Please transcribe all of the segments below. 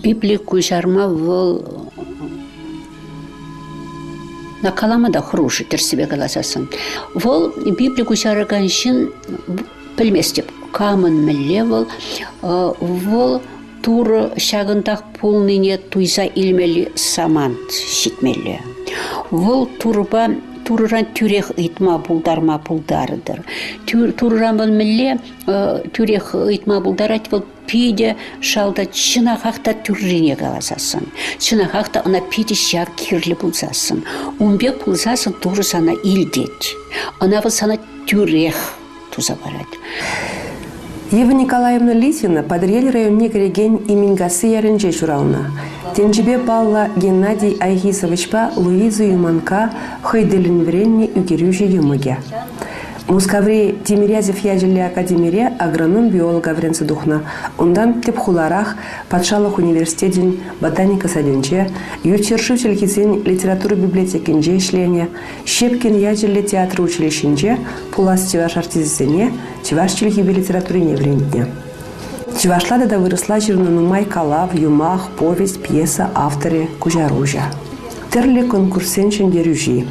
Библия кужарма вол на каламада хруши терсебе галасасын. Вол Библия кужарганшин білместеп камын мілле вол тур шагындақ полныне туйса илмели самант шитмелі. Вол турыран түрех итма булдарма булдарыдыр. Турыран бұл мілле түрех итма булдарат бұл пиде шалда чынахақта түррене қаласасын. Чынахақта ана пиде шар кирлі бұлсасын. Унбек бұлсасын туры сана илдет. Ана бұл сана түрех туза барады. Ева Николаевна Лисина подрели районне кереген имингасы ярынже журална. Тенжибе балла Геннадий Айгисовичпа Луизу Юманка хойделин вренни үгерюжи юмыге. Мускаври Тимирязев яжелі академире агроном-биолог авренцы духна. Ондан тепхуларах патшалық университетин ботаника саденче, ючершив челькизин литературы библиотекинже ишлене, Щепкин яжелі театр училищенже, пулас чеваш артизисене, чеваш челькиби литературине врентне. Чевашлада да выросла жирнонумай калав, юмах, повесть, пьеса, авторы, кужаружа. Терли конкурсенчен дерюжи.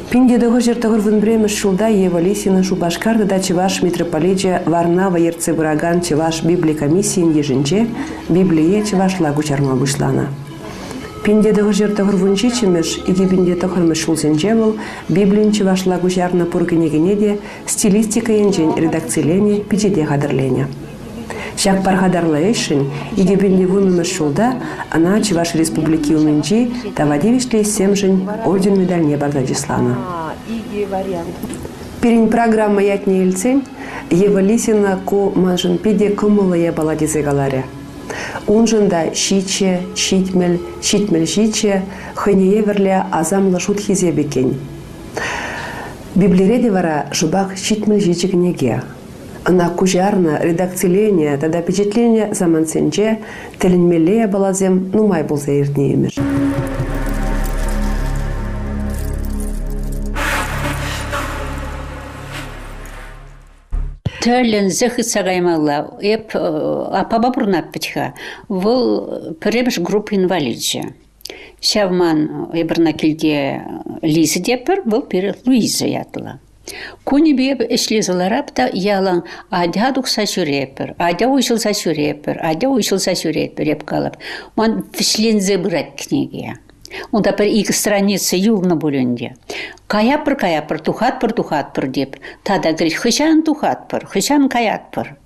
Пиндедығы жертығыр вынбремеш шулда Ева Лисина Шубашкарды да Чеваш митрополитже Варнава Ерцебыраган Чеваш Библия комиссиин ежінче Библие Чевашла кучарма бұшлана. Пиндедығы жертығыр вынчичемеш иге пиндетығырмеш шулсенче был Библин Чевашла кучарна пургенегене де стилистика енчен редакцилене пичеде қадырлене. Шак пархадарлы эшин, иге бендевунымыз шулда, ана Чеваш республики уменчи, тавадевишле семжин орден медальне бардачислана. Перень программа ятне ильцень, Ева Лисина ко манжынпеде кымылые баладизе галаре. Унжында щиче, щитмель щиче, хынее верле азамлы шутхизе бекень. Библиреде вара шубак щитмель щичегнеге. Ана кужарна редакциление, тогда впечатление замансенче, теленмелея балазем, нумай был заиртне имеш. Тәлін зіхі сағаймалла, еп апаба бұрнап бітха, бұл піремш групп инвалиджі. Шавман ебірна келде Лиза депір, бұл пері Луиза ятыла. Куни беп эшлезаларапта ялан адя дукса сюрепер, адя уйшылса сюрепер еп калып. Ман вишлензе брать книге. Онда бір екі страница юлна бөлінде. Каяпыр, тухатпыр деп. Тада говорит, хышан тухатпыр, хышан каятпыр.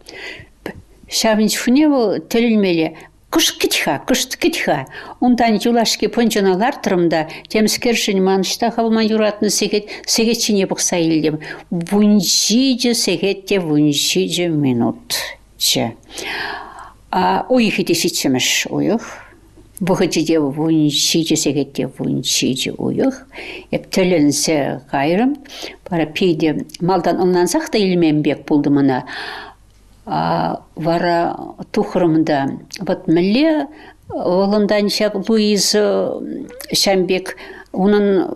Шавничфуне бұл төлілмелі. Кыш китха. Ондан юлашки пончаналар тұрымда, темскершін манышта қалман юратны сегетчине бұқса елдем. Вуншиджі минут. Ойық етесетшіміш ойық. Бұғытеде вуншиджі сегетте вуншиджі ойық. Еп тілінсе қайрым. Бара пейде малдан ымнан сақта елменбек болды мұна. Вара тухрымда вот міле олындан шак Луиз Шамбек унын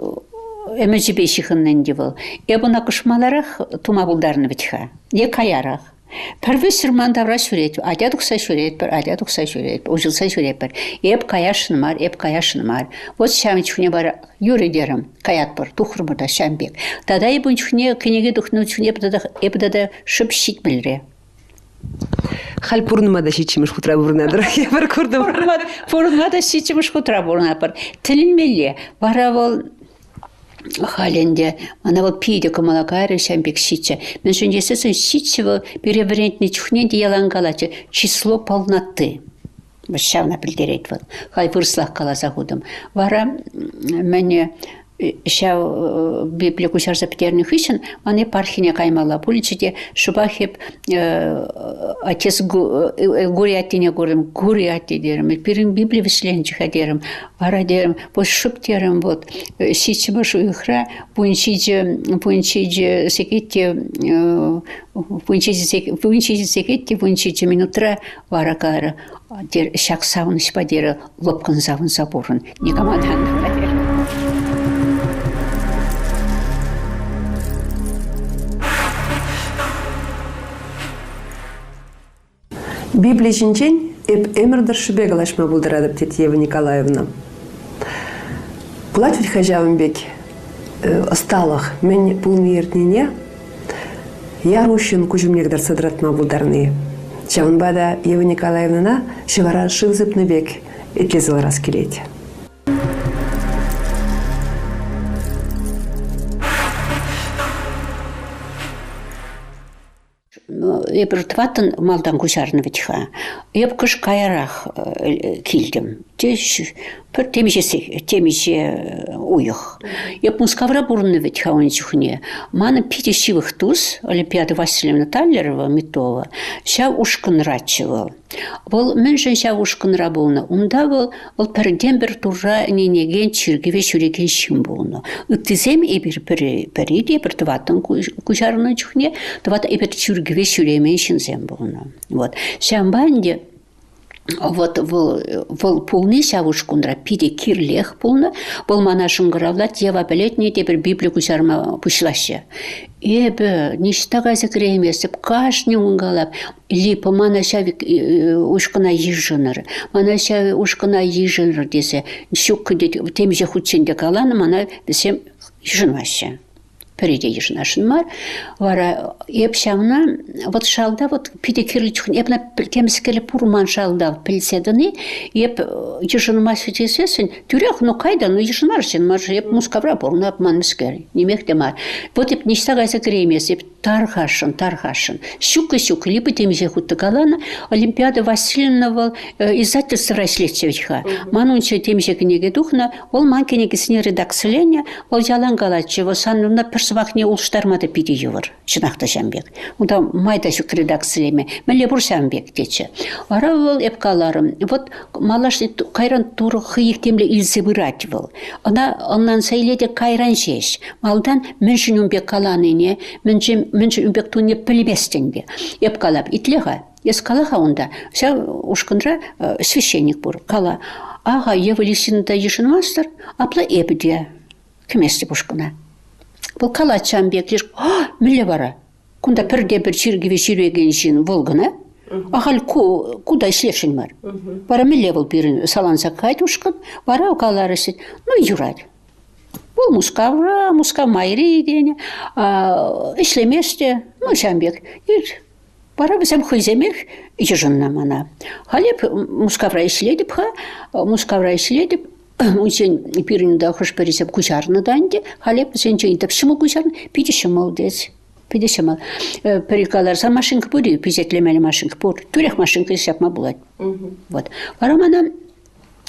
әмәжібе шихыннан девыл. Эбуна кышмаларах тума булдарны бітха. Е каярах. Пәрвесір мандавра сүрет, адя дұқса сүрет, ұжылса сүрет бір. Эп каяшын мар. Вот шамичхуне бар юрі дерім, каят бір, тухрымда Шамбек. Тада ебунчхуне кенеге дұқны үчхуне епдада шып шит білре. Хал пурнумада шичимиш хутра бурнадыр. Я бір көрдім. Пурнумада шичимиш хутра бурнадыр. Тілінмелі. Бара бол халенде, ана бол пейде кымалакайры Шамбек шиче. Мен жөндесесін шиче бол перебірентіне чухненде ялангалачы число полноты. Шавна білдерет бол. Хай вырслах каласа худым. Бара мәне Шау Библия кушарса петерных ищен, он епархине каймала пуличите, шубахеп отец гуриатине гуриати дерем, пирин Библия вишленчиха дерем, вара дерем, вот шуб дерем, вот сичима шуихра, пунчиджи секетте, пунчиджи секетте, пунчиджи минутра, вара кара, шак савын шпадера, лопкан савын сабурын, никамадан кадер. Библия жинчен эп эмердер шибегалашма булдырадып тет Ева Николаевна. Булат ведь хажавынбек ысталық мен пулны ертнене ярушын кужумнегдер сыдратма булдарны. Чавынбада Ева Николаевна шевара шывзыпныбек этлезыл раз келет. Ебір тватын малдан кушарны витха. Еб кыш каярах килдім. Темеше уйых. Еб мускавра бурны витха он чухне. Маны питещивых туз, Олимпиада Васильевна Таллерова, Митова, ша ушкын рачывал. Бол мэнжен ша ушкын рабуна. Унда бол перден бір тура ненеген чиргеве шүреген шим буна. Үттізем ебір периде, бір тватын кушарны чухне, твата ебір чиргеве шүремен шинзем буна. Вот. Шамбанде вот вол пулны шавушкундра пиде кирлех пулны бол мана шунгыравлат ева билетне де бір библию кушарма пушлашы. Эбі ништага закремесіп кашни унгалап липа мана шавик ушкана ежыныр. Мана шави ушкана ежыныр десе шук темже худченде каланы мана бісем ежынвашы. Переде ежнашын мар. Вара епшамна вот шалда вот пидекирличхн епна темскеле пурман шалда пилседыны еп ежнмасы десесін түрек ну кайда ну ежнаршын мар еп мускавра порна манмскер немекте мар. Вот еп ништагайса кремес еп тархашын. Щук либо темже хуттакалана Олимпиада Васильевна вал издательство Раслечевичха. Манунча темже книги духна ол манкенеги сне редакциления ол жалан галачево санна персвахне улштармада пиди ювар. Чынақта жамбек. Онда майда шук редакцилеме. Меле бур жамбек тече. Ара вал епкаларым. Вот малаш кайран туры хыйық темле илсе бырать вал. Оннан сайледе кайран жеш. Малдан міншін умбек каланыне, міншін умбек туне пілбестенге. Епкалап итлеға. Ескалаха онда. Ша ушкындра священник бур. Кала. Ага, Ева Лисинда ешін мастер, апла епіде. Кіместі бушкына. Бұл калачан беклер, міле бара. Кунда пірде бір чиргеве жүреген жин волгына. Ағал куда ішлешін бар. Бара міле бұл бірін саланса кайт ушкын, бара оқалары сет. Ну, юрад. Бұл мускав майри дене, ішлеместе, ну, жамбек. Бара бізім хыземек ежінна мана. Халеп мускавра ішледіп, Унчен пиринда хош пересеп кушарны данде, халеп сенче интеп шымы кушарны, пиде шымыл дес. Пиде шымыл. Перекаларса машинка буди, пизетлемели машинка бур. Турек машинка шапма булат. Вот. Варамана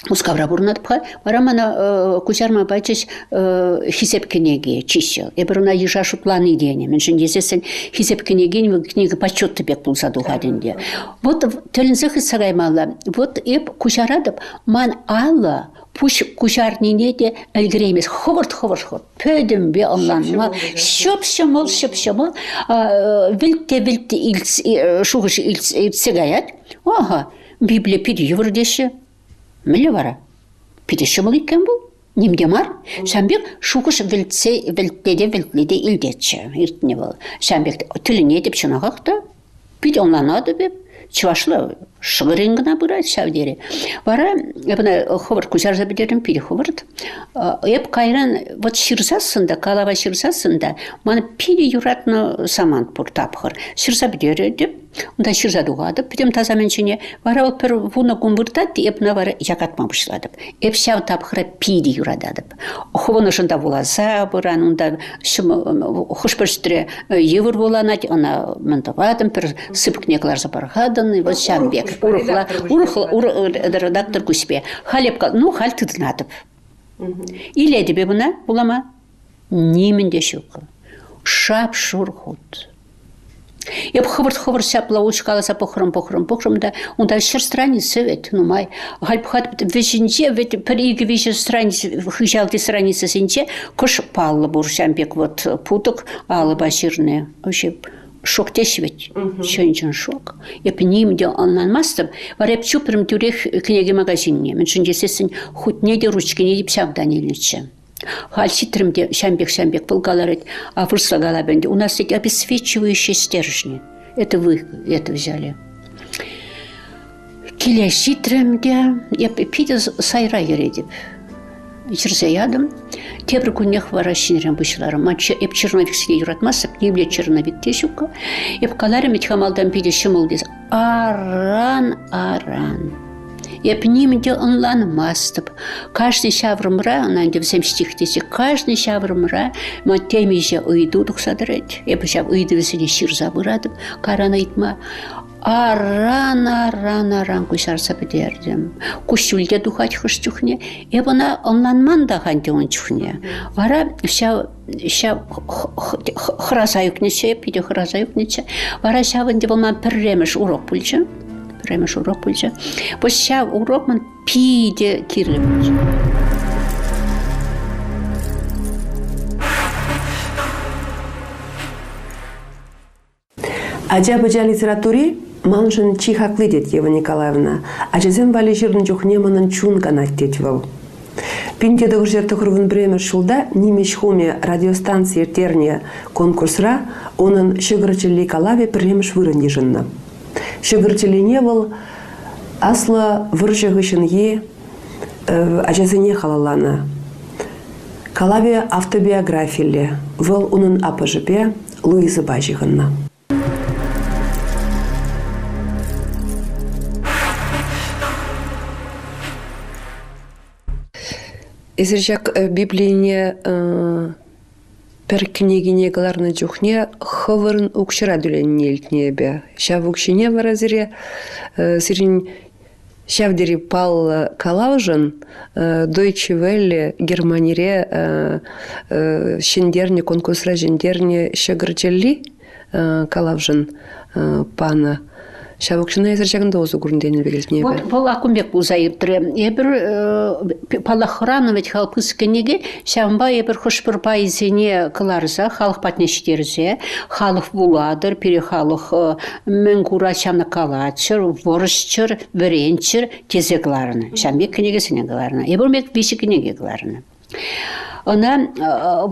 мускавра бурнатпха, варамана кушарма бачеш хисеп кенеге чищел. Эбруна ежа шутланы дене. Меншин десесен хисеп кенеген книга почетты бек булса дугаденде. Вот телинзых сагаймала. Вот эп кушарадып ман алла пуш кушарнине де әлгіремес. Ховард. Пөдім бе алланма. Шөп-шөміл. Вілтте шуғыш илтсегаят. Ага, Библия пиді ювырдеші. Мілі бара? Пиді шымыл екен бұл? Немде мар? Шамбек шуғыш вілтледе илдетші. Иртіне бұл. Шамбек тіліне деп шынағақты. Пиді онланады беп. Чывашлы шығырыңғына бұрайды шавдері. Бара, ебіна ховард кузар забедерін пиде ховард. Еп кайран, вот шырсасында, калава шырсасында, маны пиде юратны саман бұр тапқыр. Шырса бедері деп, онда шырса дуғады. Пидем тазаменшіне, бара ол пір вуна күмбіртады, епіна бара якатма бұшладып. Еп шав тапқыра пиде юрададып. Хованы жында боласа бұран, онда хұшпірштіре евір боланады, она ментавадым, пір сыпкнеклар запарғадын, вот шамбек. Урықла, редактор күспе. Халепка, ну, хал тыдынатып. Иледі бе бұна, бұлама? Немінде шуқы. Шап шурхут. Еп хывырт сяпла учкаласа похрым да, онда шыр страницы вет, ну май. Хальпхат вешінче, вет переги веші страницы, хыжалты страницы сенче, кош паллы бур шамбек вот путок, алы баширные. Вообще, шок теш ведь, шөнчен шок. Еп немде оннан мастым, var еп чупрым тюрех книги магазинне. Мен шынжесесін хутнеде ручки не деп шавдан елнече. Халь ситрымде шамбек полгаларет, а вырсла галабенде. У нас эти обесцвечивающие стержни. Это вы это взяли. Келешитремде, пиде сайра ередіп. Жүрсе ядым. Тебір күннех варашинерен бұшыларым. Еп черновиксіне юратмасып, немле черновик тешука. Еп каларым етхамалдан пиде шымыл дез. Аран. Еп немде онланмастып. Каждый шаврымра, ананде взем стихтесе, каждый шаврымра, ма темеже ұйду дұқсадырет. Еп жав ұйды візіне шыр забырадып, карана итма. Аран кушарса бедердим. Кушулде духать хыштюхне. Эбона онланман да ханде он чухне. Вара ща хразаюкнече, пиде хразаюкнече. Вара ща ванде болман перремеш урок пульче. Пос ща урок ман пиде кирле пульче. Аджа-баджа литературе манжын чихаклы дед Ева Николаевна, ажазен вали жирн жухне манын чун канат детвал. Пинте догжер тохрувын бремер шулда нимеш хоме радиостанции терне конкурсра онын шыгырчылли калаве премеш вырын жынна. Шыгырчылине был асла выржығышын е ажазыне халалана. Калаве автобиографияле, выл онын апыжыпе Луиза Бажығынна. Эзержак Библияне пер книгине галарны жухне хывырын укшыра дүленне илтнебе. Шав укшине варазире сирин шавдери пал калаужын Deutsche Welle Германире шендерне конкурсра жендерне шагырчелли калаужын пана. Шавукшына эзерчагында озу гурнден белгилтне. Бұл акумбек бұл зайыптыры. Ебір палахранович халпыс кенеге шамба ебір хошпыр пайызене кыларза, халық патнештерзе, халық буладыр, пере халық мәңгура шамна калачыр, ворышчыр, варенчыр, тезегларыны. Шамбек кенегесіне кыларыны. Ебір мек беші кенеге кыларыны. Она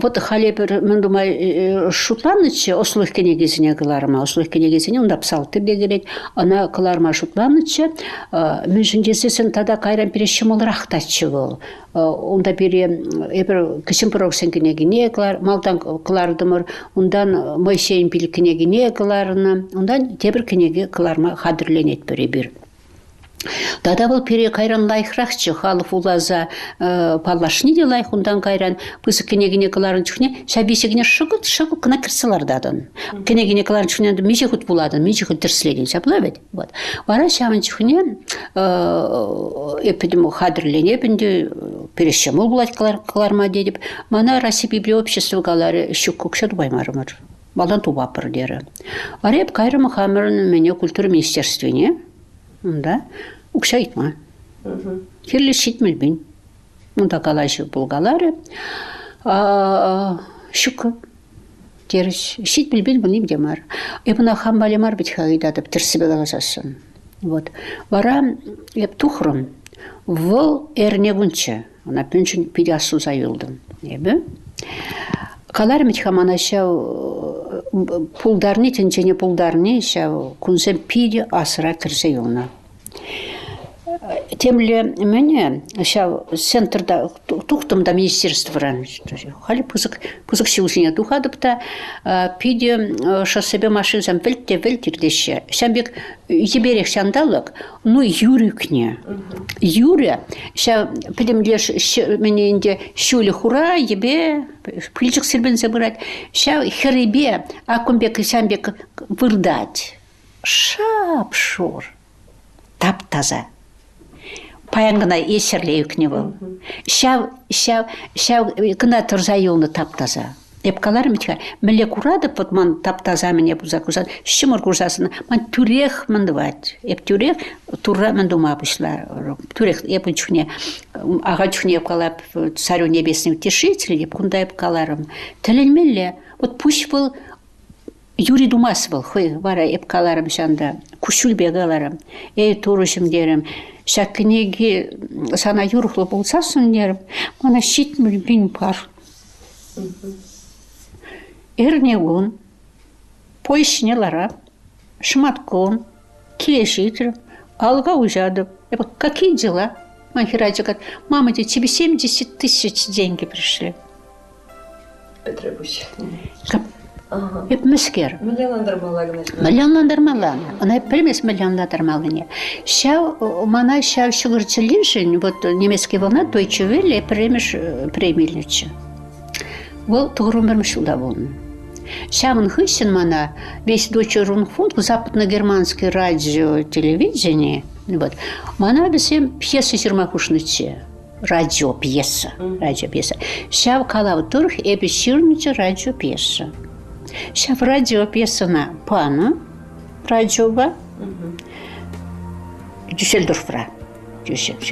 вот халепер, мен думаю, шутланычы, ослых кенегесіне кыларыма, ослых кенегесіне, онда псалты бегерет, она кыларыма шутланычы, мен жіндесесін тада кайран пере шымылырақ тачы бол. Онда пере, ебір кішім пыроксен кенегіне малдан кылардымыр, ондан Мойсейн пил кенегіне кыларыны, ондан тебір кенеге кыларыма хадырленет бір. Тада был пере кайран лайхрахчы, халыф улаза палашни де лайх, ондан кайран пысы кенегіне кыларын чухне, шабесегіне шығыт кына кірсілар дадын. Кенегіне кыларын чухне меже хут буладын, меже хут дірслеген, шапла бет. Вара шамын чухне, эпидему хадырлене, бінде перешемол булать кыларма дедіп, мана Россия библия общества галары шук көкші дубаймарымыр. Балдан тубапыр дері. Вара еп кайрымы хамырын мене культура министерствене, да, укша итма. Хирлі шитміл бін. Мұнда қалайшы бұлғалары. Шүкі. Теріш. Шитміл бін бұл немде мар. Ебіна хамбалі мар біт хағидадып, тірсібі қаласасын. Вара еп тухрым. Выл әрнегінші. Она пүншін пиде асу зайылдым. Ебі. Қаларым итхамана шау пулдарны, тенчене пулдарны, шау күнсен пиде асыра кірсе юлна. Темле мене шау центрда тухтымда министерство ран. Хали пызык шиусыне тухадыпта пиде шоссебе машинсам вельтирдеше. Шамбек еберек шандалык, ну юрюкне. Юря, ша пидемлеш мене инде шуле хура ебе плечик сельбен забирать. Ша херебе, акумбек шамбек вырдать. Шапшур. Таптаза. Паянгына есерле үкне был. Шав кына тұрзайылны таптаза. Еп каларым етка, міле курадып, вот ман таптаза мене бұза курсат, шымыр курсасын, ман түрек мандывать. Еп түрек, турра мандума бұшла. Түрек, еп үчкне, аға чухне еп калап, царю небесный утешитель, еп кунда еп каларым. Тілінмелі, вот пусть был Юрий Думас был, хой, вара еп каларым шанда, кушулбе каларым, турышым дерім. Шак книги сана юрхлы болсасын дерім, мана шитміл бін бар. Эрнегун, пояснелара, шматкон, келешитр, Алга ужадып. Какие дела? Махираджи говорит, мама, тебе 70 тысяч деньги пришли. Hep müsker. Milyonlandırmalar. Ona hep bilmez milyonlandırmalar. Şav, mana şav şugurçilişin, вот немецкий волна, Deutsche Welle, премеш премиличи. Ол тугрум бермеш уда волна. Шавын хыщен мана весь Deutsche Rundfunk, западно-германский радио, телевидение, вот. Мана бисем пьесы сирмакушныче. Радио пьеса. Шав калав турх эби ширныче радио пьеса. Шав радио пьесана пана радиоба Дюссельдорфра.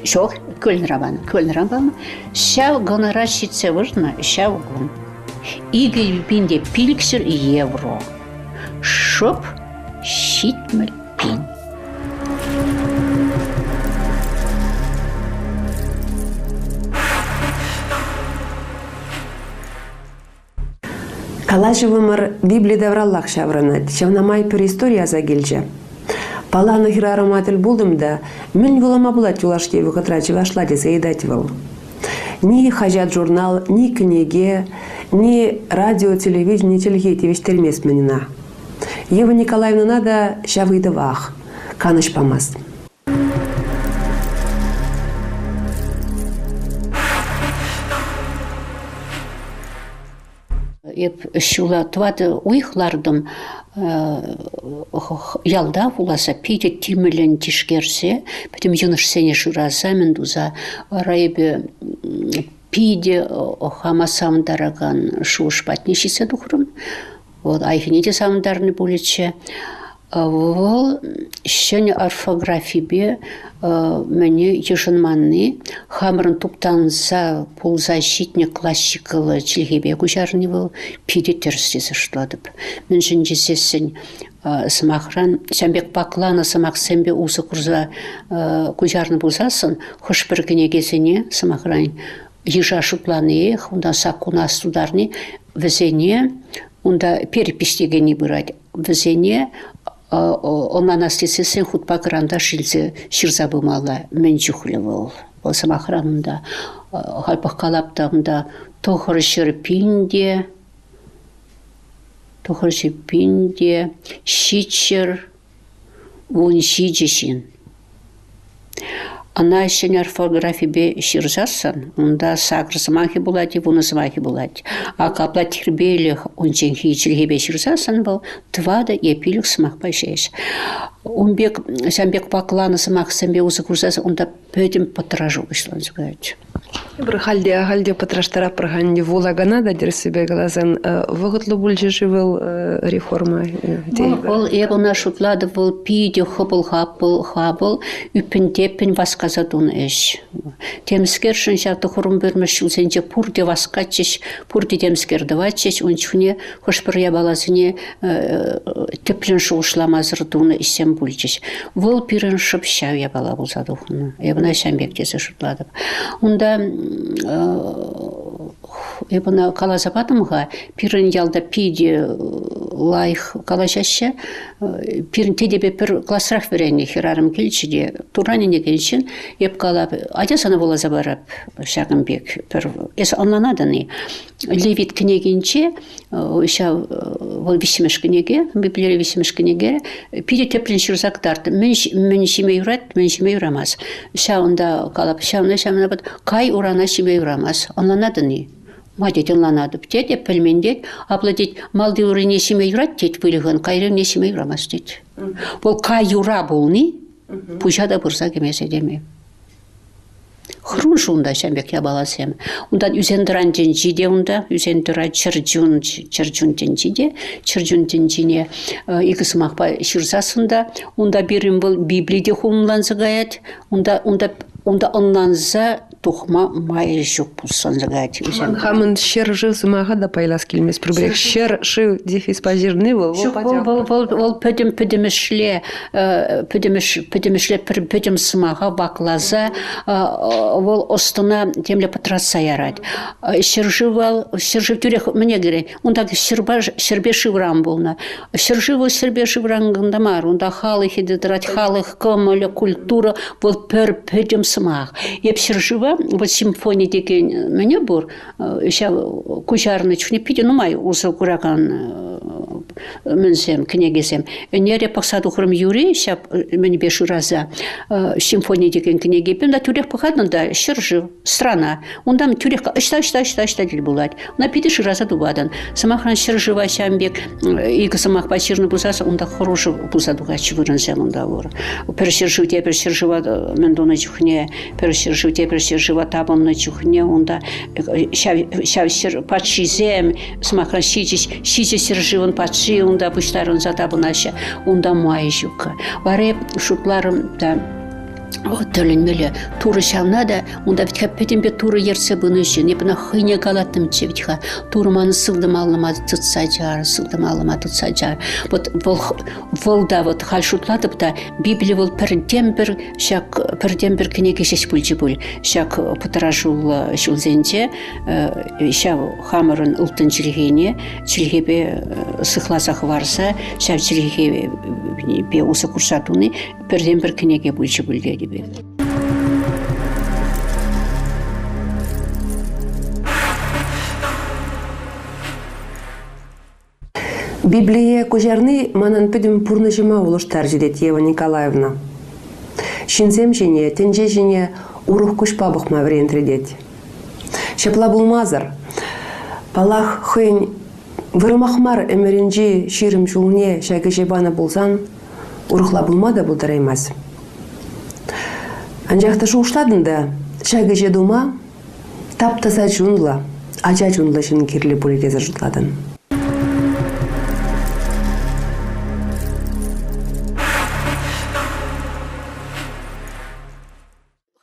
Шох Кёльн-Рамбана. Шав гоноращице вырна, шав гон. Иги пинде пильксер евро. Шоп щитмель пин. Калажы вымыр Библия давраллах шавраны, шавнамай пір история загелжі. Паланы хирароматель болдым да, мен вылама булат юлашке вғытрачы вашла десе едативал. Ни хажат журнал, ни книге, ни радио, телевидение, телегейте вештермес менина. Ева Николаевна надо шавыды вах, каныш памас. Еп шула твады уйхлардым ялда уласа пиде тимелен тишкерсе, потом юнош сене шураза мендуза райбе пиде хамасам дараган шуш патнишисе духрым. Вот айхините самдарны булече. Вол шене орфографибе мене еженманны хамрын туптанса ползащитник классикалы чилгебе кужарны был пиде терсте заштладып. Мен жинжесесін самахран сәмбек паклана самах сәмбе усы курза кужарны болсасын хош бір кенегесіне самахран ежа шупланы онда сакуна сударны везене онда перепистегені бұрад везене онна настесесен хутпа кранда ширза бымала мен жүхлевол. Ол самахранында халпақ қалаптағында тоқыр шерпинде, шичер, он шичешін. Ана ішін орфографибе ширзасан, онда сақыр зымахи болады, вуны зымахи болады. А капла тирбейліх ончен хейчілгебе ширзасан бұл, твада епилік зымах байшеш. Онбек, сәмбек пакланы зымах сәмбе ұзы күрзасан, онда пөдім патражу ұшлан згайд. Бір халде патраштара проханде вулагана да дерсебе глазен вғытлы бүлже живыл реформа. Ол ебуна шутлады бұл пиде хабыл, үпін-депін васказадун эш. Темскершін жаты құрым бермеш үлсенде пұрде васқачеш, пұрде темскерді вачеш, ончуне хошпыр ябалазыне теплін шуғышламазырдуны исем бүлчеш. Вол пирін шыпшау ябала бұлзадуғыны. Ебуна шәмбектесі шутладып. Онда ебуна калазапатымға пирін ялда пиде лайх калашашы, пирін тедебе пір классрақ верені хирарым келчіде, тураніне келшін, еп калап, адясаны бола забарап шағынбек, пір, ес анланадыны. Левит книгинче, ол висімеш книге, библияры висімеш книге, пиде теплін шырзақтарды, мен шиме юрамаз. Шауында калап, шауында бұд, кай урана шиме юрамаз, анланадыны. Мадет анланады, птет, пілмендет, аплатет, малды урыне шиме юрат, тет вылығын, кайрыне шиме юрамаз, тет. Ол кай юра болны, пұжада бұрза кемесе деме. Хрун шунда шәмбек ябаласем. Ундан үзендіран денжиде унда, үзендіра чыржун денжине игі сымақпа шырзасында, унда берін бұл Библиде хумланзы ғаят, унда онланза тухма май жук пулсан загать. Хамын шер жив сымаға да пайлас келмес пробрек. Шер шив дефис пазирны был. Вол пөдімішле пөдім сымаға баклаза вол остына темле патраса ярать. Шержив тюрех мне говорит, он так сербе шиврам болна. Шержив сербе шиврангында мар, он да халы хидедрать халых комоля культура вол пөдім сымақ. Еп шержива вот симфония деген мне бур, ща кучарны чухне пиде, ну май уза кураган менсем княгесем. Нере пахсаду храм юри, ща мне бешу раза симфония деген княги, пен да тюрех пахадна да шержив страна. Он там тюрех ышта дил булать. На пиде шираза дубадан. Самахран шержива щамбек иго самах пачирны бузаса, он да хороший бузаду гачи вырынсем он да вор. Першержив те першержива мендона чухне, першержив те першержива табом на чухне, он да ща пачизем самахран щичи серживан пачи, он да пуштарон за табунаша, он да майжука. Варе шутларым да Тölünmeli туры şamnada onda bitkä petimbe туры yerse bunu için ne bana hıyne galatım çevitha turmanı sıldım almadı tutsacar volda вот halşutlatıp da Bibliya vol perdember kniги şeş bulcu bul şak pıtrajul şulzence şav hamırın ıltın çilgeni çilgebe sıxlasaq varsa şav çilgebe be usa kursatuni perdember kniги bulcu bul dedi. Библия кожарны манан пөдім пурнажыма улыш тәржидет Ева Николаевна. Шинзем жене, тенже жене урух кушпа бұқма врентредет. Шепла булмазыр. Палах хын вырымахмар эмеринжи ширим жулне шайгы жебана булсан, урухла булмада булдыраймаз. Анжақта шуштадында шайгы жедума таптаса жунла, ажа жунла жын кирлі бұлетезі жұтладын.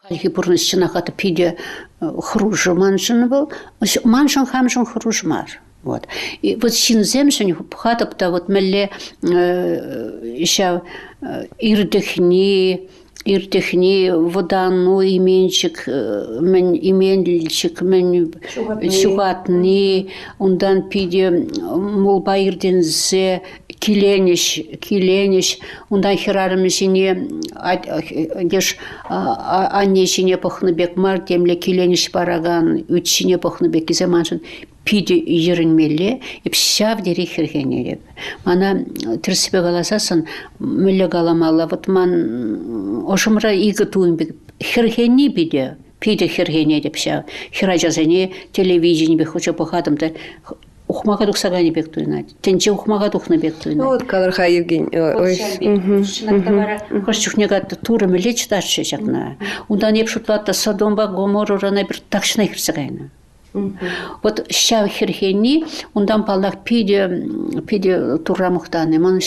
Хипурнысчына хаты пиде хружы маншын был, маншын хамшын хружмар. Вот. И вот шинземшин хатыпта вот мелле еще иртехни водану именчик мен шугатни ундан пиде молба ирдензе килениш ундан хирарымышине деш аннешине пахныбек мар темле килениш бараган үтшине пахныбек иземаншын пиде йырынмелле ипшав дере хиргенелеп. Мана тірсіпе қаласасын мүлі қаламала. Вот ман ошымра игі туымбек хиргенне биде. Пиде хиргене деп шав. Хиражазене телевидение бек хоча пахадымда. Ухмаға дұқсағаны бек туйнады. Тенче ухмаға дұқны бек туйнады. Вот қалырға Евгений. Шынақта бара хош чухнеға туры мүлі чыташы жақна. Ундан еп шутлатта Содомба Гоморрана бір такшына хирсағайны. Вот ща хирхени, ундан паллах пиде турра мухтаны. Ман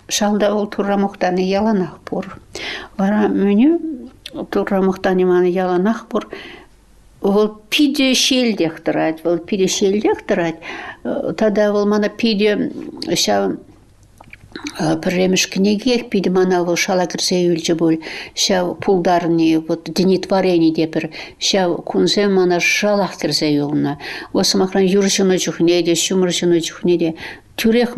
шалда ол турра мухтаны яланах пор. Вара меню турра мухтаны маны яланах пор. Ол пиде шелдех тырать, Тогда ол мана пиде ща Премеш книгех пиде мана вол шала кірсе үлчі бол. Ща пулдарни, вот денитворение депер. Ща кунзе мана шалах кірсе үлна. Осы махран юршыны чухнеде, шумыршыны чухнеде. Тюрех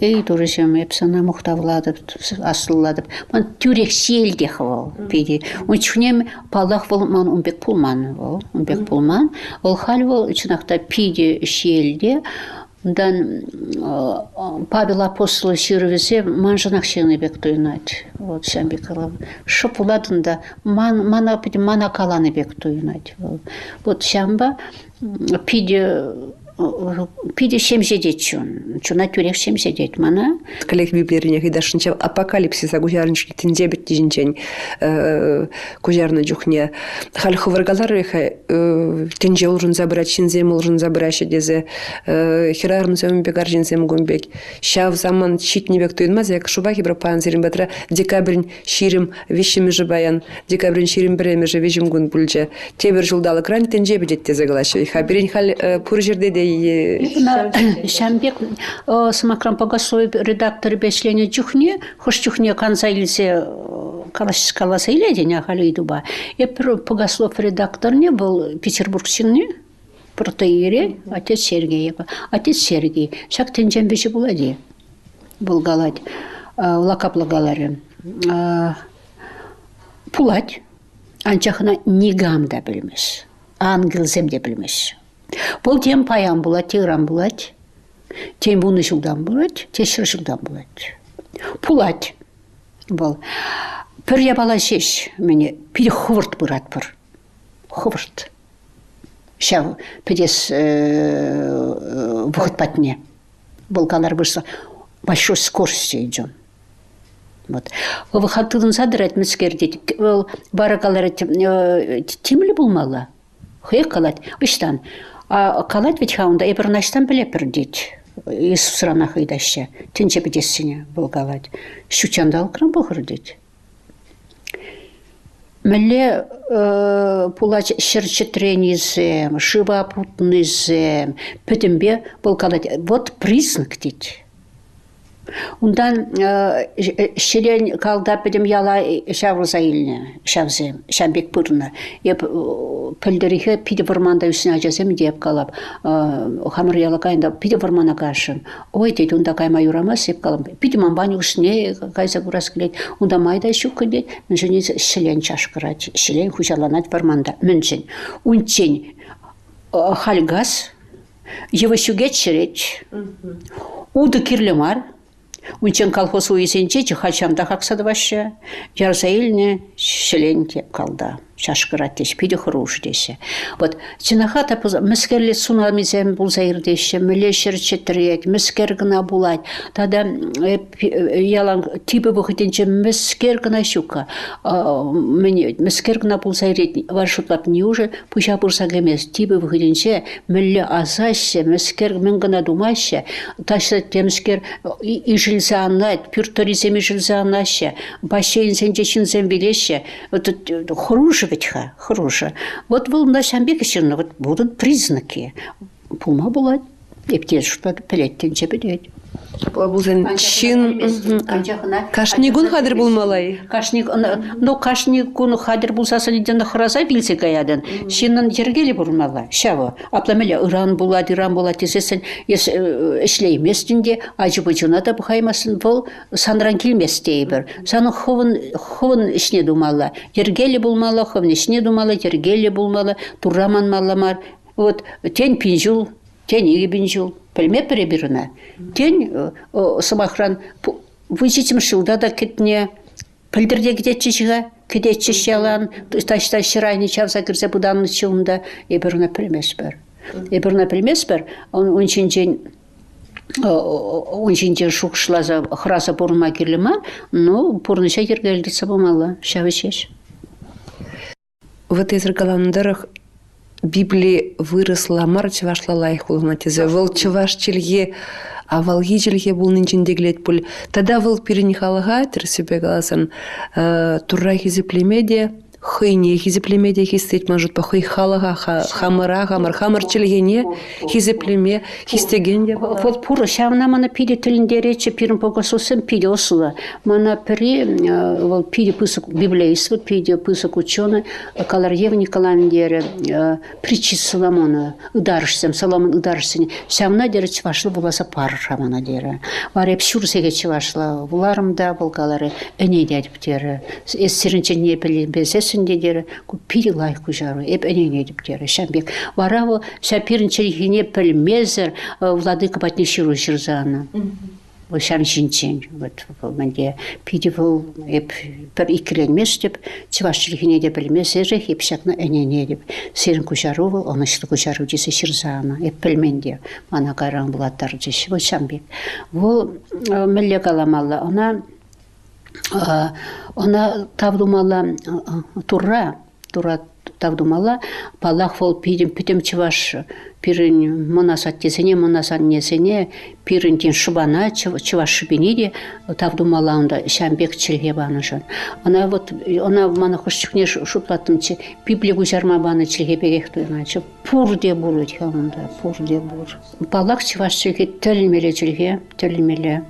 эй турышым епсана мухтавладып, асылладып. Ман тюрех селдех вол пиде. Он чухнем палах вол ман умбек пулман вол. Ол хал вол чынақта пиде селде. Дан Павел апостол ширвесе манжанах шены бек туйнать. Вот сам бекала. Шопуладында мана каланы бек туйнать. Вот шамба пиде пиде шемжедет чуна тюрек шемжедет мана. Коллег Библиярне хидашынча апокалипсиса кужарнички тинжебет дижинчен кужарны жухне. Хал ховаргалар тинже олжун забрать, шинзем олжун забрать дезе хирарн зөмбек аржинзем гумбек. Шав заман щитнебек туйнмаз, як шубахи брапан зерим батра декабрин ширим вещими жабаян, декабрин ширим бреме же вежим гун бульже. Тебер жылдалы кран тинжебет тезе галашы. Хабирин хал пур жерде де Шамбек смакрам погасой редактор бешлене жухне, хош жухне канца илсе каласа иледене хали дуба. Епр Погослов редактор не был петербургчинне, протоиерей, отец Сергей. Отец Сергей. Шак тенжем беши булади. Был галать. Лакапла галари. Пулать. Анчахна нигам да білмес. Ангелзем де білмес. Бұл тем паян булать, тиграм булать. Тем буны жылдан булать, тешір жылдан булать. Пулать. Бұл. Пір я бала шеш, мене пиде хывырт бұрат бір. Хывырт. Шау пидес выход патне. Бұл қалар бұрса большой скоростью идем. Вот. Выходтыдың задырат мүскер дейді. Бара қалар тимлі болмалы. Хыяк қалад. Үштан. Қалад ведь хаунда ебірнаштан білепір дейді. Иисус рана хыйдашы. Тінче бідесіне бұл қалад. Шучанда алқыран бұғыр дейді. Мэле пулач шерчетренизем, шибапутнизем, петембе был қалад. Вот признак дейді. Ундан ширен калда педем яла шаврза илне, шавзем, шамбек пырна. Еп пөлдерихе пиде варманда үсіне ажазем деп қалап, хамыр яла кайында пиде вармана кашын. Ой, дейді, унда кайма юрамас, еп қалам. Пиде мамбани үсіне кайза курас келет, унда майда шук келет, мүншіне шилен чашқырат, шилен хужаланат варманда, мүншін. Унчен хальгас, его шугет шерет, уды кирлемар, Унчен колхоз уйсенче хачамда хаксады башы, ярса илне шелен теп қалда. Шашқырат деш, пиде хуруш деше. Вот, чинахата мүскерлі сунамизем бұл зайыр деше, мүлешір четірет, мүскер гына булать. Тада ялан типі бұхытенче мүскер гына шука. Мүскер гына бұл зайрет, варшутлап не уже, пұша бұрса кемес. Типі бұхытенче мүлі азаще, мүскер мен гына думаще, ташты темскер и жилза аннат, пюрторизем и жилза аннаще, башейн сенчешінзем билеше. Вот хуруш хорошо. Вот был на Шамбекишин, вот будут признаки. Пума была, и птиц что-то пилеть, чепететь. Булзен чин кашнигун хадыр булмалай. Кашник, но кашнигун хадыр булса саниден храза билсе гаяден. Шиннан ергели булмала. Шаво. Апламеля Иран булат десесен, ес эшлейместинде ажыбычына да бухаймасын бол санран килместейбер. Саны ховын ишне думала. Ергели булмала, ховын ишне думала, ергели булмала, тураман маламар. Вот тень пинжул, тень иги пинжул. Пельме перебирана. Тень самохран вычитим шилда да кетне пильдерде гидетчига, кедетчищалан, ташта ширайни чавса кирсе буданны чунда еберна пельмеспер. Еберна пельмеспер, он чинчен шукшлаза храса порма кирлема, но порныша ергелдиса болмала, шавышеш. В этой зеркаландарах Библии выросла марч вашла лайх улнатезе вол чуваш чилье а волги чилье был нынчендеглет пуль тогда вол перенихалага терсебе галасан турра хизиплемеде хыйне хизиплемеде хистеть может по хый халага хамара хамар чильене хизиплеме хистегенде вот пура шавна мана пиде тилинде речи пирм погасусем пиде осула мана пери вол пиде пысок библейство пиде пысок ученый Каларьев Николаевне притчи Соломона ударышсем Соломон ударышсен шавна дере чвашла буласа пар шамана дере вареп шурсеге чвашла буларымда булгалары эне дядь бтере эссеринче не белбесес дедері пири лайық жару, еп әнене дептері, шамбек. Варавы шапирін чәрігіне пілмезір, владыка батнешіру жырзаны. Ол шам жинчен. Вот менде пиде бұл еп бір икіленмес деп, чываш чилхине де білмес ежек, еп шакна әнене деп. Серін күшару бұл, онышлы күшару десе шырзана, еп білменде. Мана қараң бұлаттар десе, бұл шамбек. Бұл мүлі қаламалы, она тавдумала тура тавдумала, палах вол пидем, питем чываш пирин монасат тесене, монасат несене, пирин тен шубана, чываш шубине де тавдумала онда шамбек чилге банышын. Она мана хошчукне шутлаттымчы, Библия гузарма баны чилге бегек туйганчы, пур де бур өткен онда, пур де бур. Палах чываш чилге төлмеле чилге, төлмеле.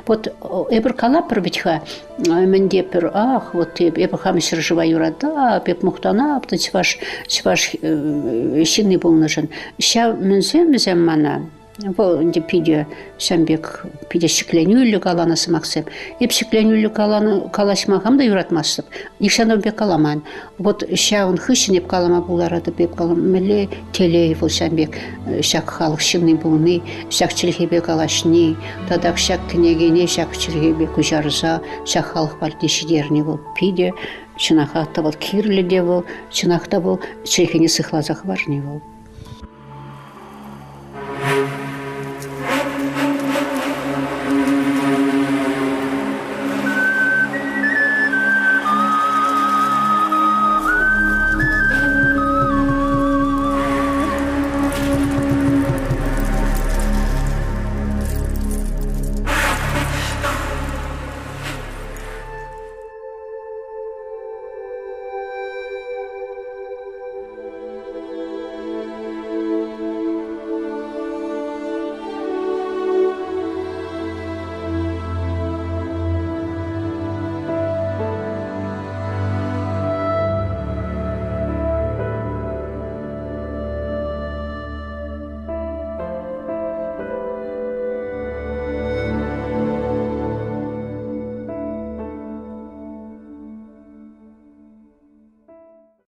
Вот эбір калап бір бітха, менде бір, вот эбір хамышыр жыва юрада, беп мұқтанап, чываш шынны болнышын. Ша мүнсем мана, бұл инде пиде шамбек, пиде шикленюлі каланы сымақсып. Еп шикленюлі калашмағам да юратмасып. Икшаным бек каламан. Вот ша он хышын еп калама буларады, беп калам. Мілі телей бұл шамбек, шак халық шынны болны, шак чілхебе калашны, тадақ шак кінегене, шак чілхебе күжарза, шак халық бардешідеріне бұл пиде, чынақта бұл кирлі де бұл, чынақта бұл чілхене сықлазақ барны бұл.